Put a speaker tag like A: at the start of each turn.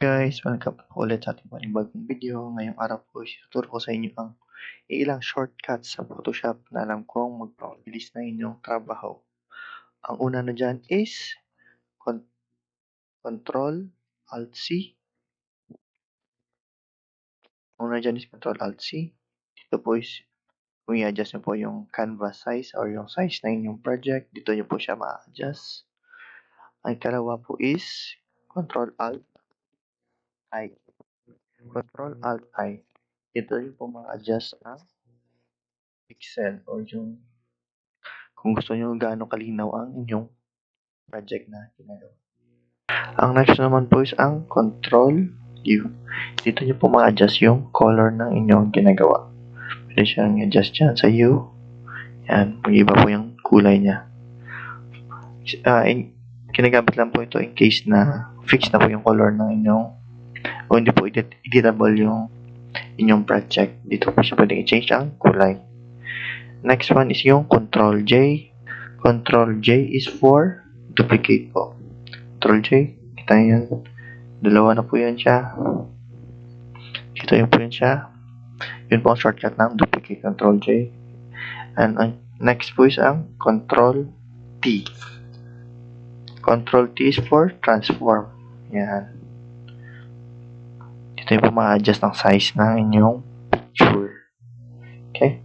A: Guys, welcome po ulit sa ating panibagong video. Ngayong araw po, ituturo ko sa inyo ang ilang shortcuts sa Photoshop na alam kong magpapabilis na inyong trabaho. Ang una na dyan is Control Alt C. Ang una dyan is Control Alt C. Dito po is kung i-adjust nyo po yung canvas size or yung size na inyong project, dito nyo po siya ma-adjust. Ang ikalawa po is Control Alt I. Control Alt I. Dito nyo po ma-adjust ang pixel or yung kung gusto nyo gaano kalinaw ang inyong project na ginagawa. Ang next naman po is ang Control U. Dito nyo po ma-adjust yung color ng inyong ginagawa. Pwede siyang i-adjust dyan sa U. Yan, mag-iba po yung kulay niya. Ginagamit lang po ito in case na fix na po yung color ng inyong o hindi po editable yung inyong project. Dito po siya pwede i-change ang kulay. Next one is yung Control J. Control J is for duplicate po. Control J, kita nyo yan. Dalawa na po yan siya. Dito yun po yan siya. Yun po ang shortcut ng duplicate. Control J. And ang next po is ang Control T. Control T is for transform. Yan. Dito yun po ma-adjust ng size ng inyong picture. Okay?